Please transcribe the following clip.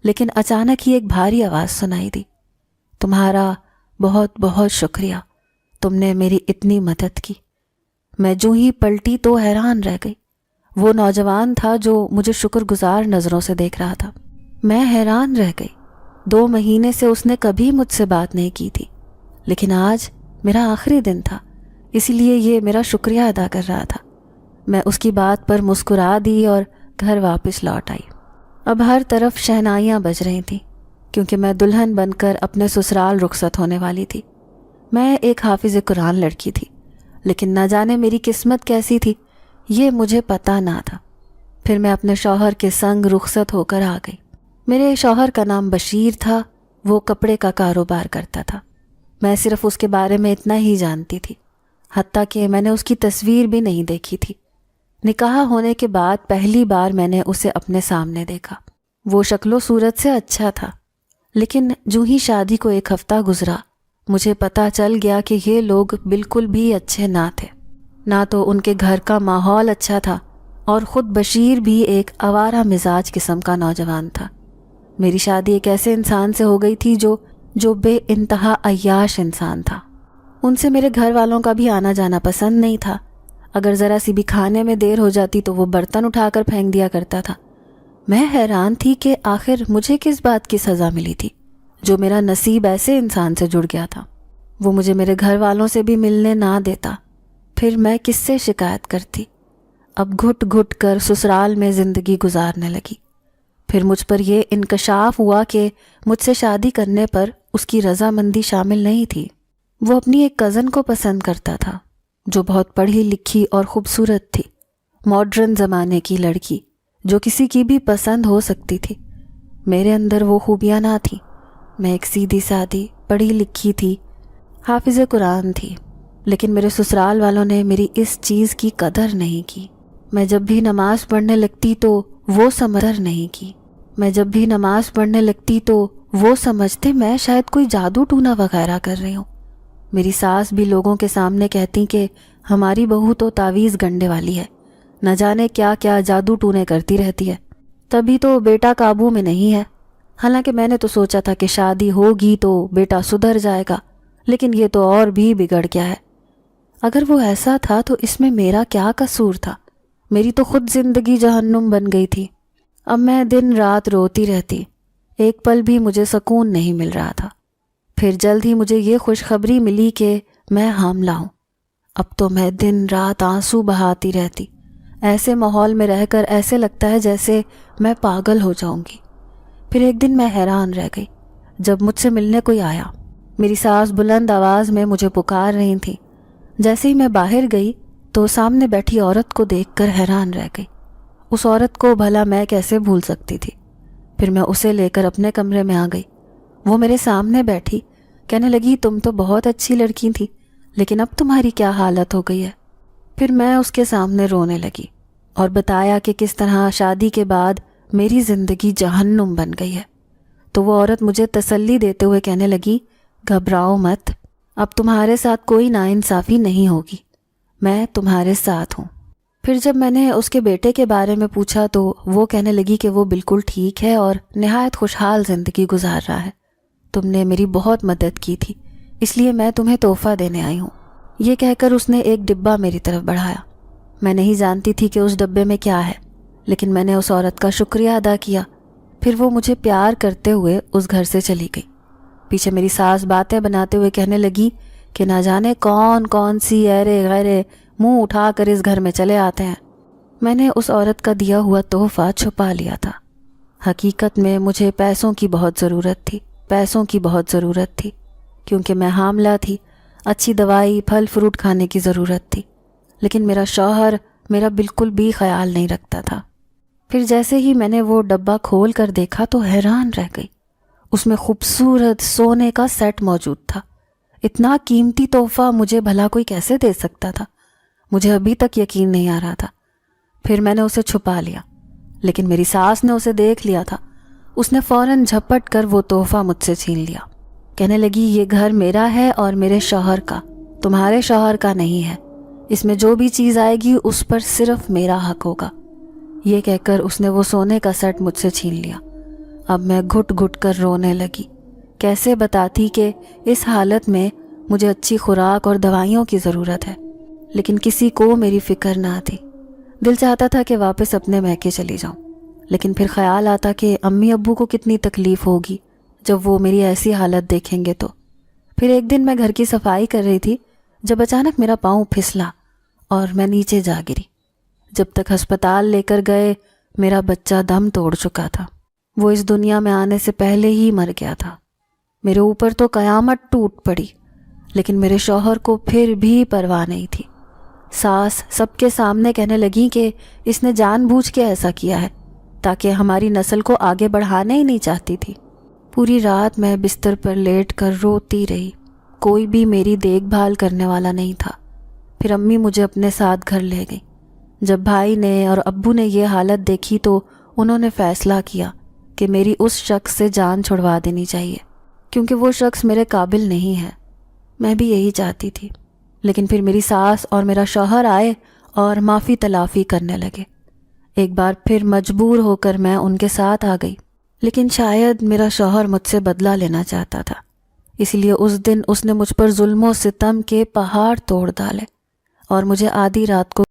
لیکن اچانک ہی ایک بھاری آواز سنائی دی، تمہارا بہت بہت شکریہ، تم نے میری اتنی مدد کی۔ میں جو ہی پلٹی تو حیران رہ گئی۔ وہ نوجوان تھا جو مجھے شکر گزار نظروں سے دیکھ رہا تھا۔ میں حیران رہ گئی۔ 2 مہینے سے اس نے کبھی مجھ سے بات نہیں کی تھی، لیکن آج میرا آخری دن تھا، اسی لیے یہ میرا شکریہ ادا کر رہا تھا۔ میں اس کی بات پر مسکرا دی اور گھر واپس لوٹ آئی۔ اب ہر طرف شہنائیاں بج رہی تھیں، کیونکہ میں دلہن بن کر اپنے سسرال رخصت ہونے والی تھی۔ میں ایک حافظ قرآن لڑکی تھی، لیکن نہ جانے میری قسمت کیسی تھی، یہ مجھے پتہ نہ تھا۔ پھر میں اپنے شوہر کے سنگ رخصت ہو کر آ گئی۔ میرے شوہر کا نام بشیر تھا، وہ کپڑے کا کاروبار کرتا تھا۔ میں صرف اس کے بارے میں اتنا ہی جانتی تھی، حتیٰ کہ میں نے اس کی تصویر بھی نہیں دیکھی تھی۔ نکاح ہونے کے بعد پہلی بار میں نے اسے اپنے سامنے دیکھا۔ وہ شکل و صورت سے اچھا تھا، لیکن جو ہی شادی کو 1 ہفتہ گزرا، مجھے پتہ چل گیا کہ یہ لوگ بالکل بھی اچھے نہ تھے۔ نہ تو ان کے گھر کا ماحول اچھا تھا، اور خود بشیر بھی ایک آوارہ مزاج قسم کا نوجوان تھا۔ میری شادی ایک ایسے انسان سے ہو گئی تھی جو بے انتہا عیاش انسان تھا۔ ان سے میرے گھر والوں کا بھی آنا جانا پسند نہیں تھا۔ اگر ذرا سی بھی کھانے میں دیر ہو جاتی تو وہ برتن اٹھا کر پھینک دیا کرتا تھا۔ میں حیران تھی کہ آخر مجھے کس بات کی سزا ملی تھی جو میرا نصیب ایسے انسان سے جڑ گیا تھا۔ وہ مجھے میرے گھر والوں سے بھی ملنے نہ دیتا، پھر میں کس سے شکایت کرتی؟ اب گھٹ گھٹ کر سسرال میں زندگی گزارنے لگی۔ پھر مجھ پر یہ انکشاف ہوا کہ مجھ سے شادی کرنے پر اس کی رضامندی شامل نہیں تھی۔ وہ اپنی ایک کزن کو پسند کرتا تھا جو بہت پڑھی لکھی اور خوبصورت تھی، ماڈرن زمانے کی لڑکی جو کسی کی بھی پسند ہو سکتی تھی۔ میرے اندر وہ خوبیاں نہ تھیں۔ میں ایک سیدھی سادی پڑھی لکھی تھی، حافظ قرآن تھی، لیکن میرے سسرال والوں نے میری اس چیز کی قدر نہیں کی۔ میں جب بھی نماز پڑھنے لگتی تو وہ سمجھ نہیں کی۔ میں جب بھی نماز پڑھنے لگتی تو وہ سمجھتے میں شاید کوئی جادو ٹونا وغیرہ کر رہی ہوں۔ میری ساس بھی لوگوں کے سامنے کہتی کہ ہماری بہو تو تعویذ گنڈے والی ہے، نہ جانے کیا کیا جادو ٹونے کرتی رہتی ہے، تبھی تو بیٹا قابو میں نہیں ہے۔ حالانکہ میں نے تو سوچا تھا کہ شادی ہوگی تو بیٹا سدھر جائے گا، لیکن یہ تو اور بھی بگڑ گیا ہے۔ اگر وہ ایسا تھا تو اس میں میرا کیا قصور تھا؟ میری تو خود زندگی جہنم بن گئی تھی۔ اب میں دن رات روتی رہتی، ایک پل بھی مجھے سکون نہیں مل رہا تھا۔ پھر جلد ہی مجھے یہ خوشخبری ملی کہ میں حاملہ ہوں۔ اب تو میں دن رات آنسو بہاتی رہتی۔ ایسے ماحول میں رہ کر ایسے لگتا ہے جیسے میں پاگل ہو جاؤں گی۔ پھر ایک دن میں حیران رہ گئی جب مجھ سے ملنے کوئی آیا۔ میری ساس بلند آواز میں مجھے پکار رہی تھی۔ جیسے ہی میں باہر گئی تو سامنے بیٹھی عورت کو دیکھ کر حیران رہ گئی۔ اس عورت کو بھلا میں کیسے بھول سکتی تھی؟ پھر میں اسے لے کر اپنے کمرے میں آ گئی۔ وہ میرے سامنے بیٹھی، کہنے لگی تم تو بہت اچھی لڑکی تھی، لیکن اب تمہاری کیا حالت ہو گئی ہے؟ پھر میں اس کے سامنے رونے لگی اور بتایا کہ کس طرح شادی کے بعد میری زندگی جہنم بن گئی ہے۔ تو وہ عورت مجھے تسلی دیتے ہوئے کہنے لگی گھبراؤ مت، اب تمہارے ساتھ کوئی ناانصافی نہیں ہوگی، میں تمہارے ساتھ ہوں۔ پھر جب میں نے اس کے بیٹے کے بارے میں پوچھا تو وہ کہنے لگی کہ وہ بالکل ٹھیک ہے اور نہایت خوشحال زندگی گزار رہا ہے۔ تم نے میری بہت مدد کی تھی، اس لیے میں تمہیں تحفہ دینے آئی ہوں۔ یہ کہہ کر اس نے ایک ڈبہ میری طرف بڑھایا۔ میں نہیں جانتی تھی کہ اس ڈبے میں کیا ہے، لیکن میں نے اس عورت کا شکریہ ادا کیا۔ پھر وہ مجھے پیار کرتے ہوئے اس گھر سے چلی گئی۔ پیچھے میری ساس باتیں بناتے ہوئے کہنے لگی کہ نہ جانے کون کون سی ایرے غیرے منہ اٹھا کر اس گھر میں چلے آتے ہیں۔ میں نے اس عورت کا دیا ہوا تحفہ چھپا لیا تھا۔ حقیقت میں مجھے پیسوں کی بہت ضرورت تھی، کیونکہ میں حاملہ تھی، اچھی دوائی پھل فروٹ کھانے کی ضرورت تھی، لیکن میرا شوہر میرا بالکل بھی خیال نہیں رکھتا تھا۔ پھر جیسے ہی میں نے وہ ڈبہ کھول کر دیکھا تو حیران رہ گئی۔ اس میں خوبصورت سونے کا سیٹ موجود تھا۔ اتنا قیمتی تحفہ مجھے بھلا کوئی کیسے دے سکتا تھا؟ مجھے ابھی تک یقین نہیں آ رہا تھا۔ پھر میں نے اسے چھپا لیا، لیکن میری ساس نے اسے دیکھ لیا تھا۔ اس نے فوراً جھپٹ کر وہ تحفہ مجھ سے چھین لیا۔ کہنے لگی یہ گھر میرا ہے اور میرے شوہر کا، تمہارے شوہر کا نہیں ہے۔ اس میں جو بھی چیز آئے گی اس پر صرف میرا حق ہوگا۔ یہ کہہ کر اس نے وہ سونے کا سیٹ مجھ سے چھین لیا اب میں گھٹ گھٹ کر رونے لگی۔ کیسے بتاتی کہ اس حالت میں مجھے اچھی خوراک اور دوائیوں کی ضرورت ہے، لیکن کسی کو میری فکر نہ تھی۔ دل چاہتا تھا کہ واپس اپنے میکے چلی جاؤں، لیکن پھر خیال آتا کہ امی ابو کو کتنی تکلیف ہوگی جب وہ میری ایسی حالت دیکھیں گے تو۔ پھر ایک دن میں گھر کی صفائی کر رہی تھی جب اچانک میرا پاؤں پھسلا اور میں نیچے جا گری۔ جب تک ہسپتال لے کر گئے میرا بچہ دم توڑ چکا تھا۔ وہ اس دنیا میں آنے سے پہلے ہی مر گیا تھا۔ میرے اوپر تو قیامت ٹوٹ پڑی، لیکن میرے شوہر کو پھر بھی پرواہ نہیں تھی۔ ساس سب کے سامنے کہنے لگی کہ اس نے جان بوجھ کے ایسا کیا ہے تاکہ ہماری نسل کو آگے بڑھانا ہی نہیں چاہتی تھی۔ پوری رات میں بستر پر لیٹ کر روتی رہی، کوئی بھی میری دیکھ بھال کرنے والا نہیں تھا۔ پھر امی مجھے اپنے ساتھ گھر لے گئی۔ جب بھائی نے اور ابو نے یہ حالت دیکھی تو انہوں نے فیصلہ کیا کہ میری اس شخص سے جان چھڑوا دینی چاہیے، کیونکہ وہ شخص میرے قابل نہیں ہے۔ میں بھی یہی چاہتی تھی، لیکن پھر میری ساس اور میرا شوہر آئے اور معافی تلافی کرنے لگے۔ ایک بار پھر مجبور ہو کر میں ان کے ساتھ آ گئی، لیکن شاید میرا شوہر مجھ سے بدلہ لینا چاہتا تھا، اس لیے اس دن اس نے مجھ پر ظلم و ستم کے پہاڑ توڑ ڈالے اور مجھے آدھی رات کو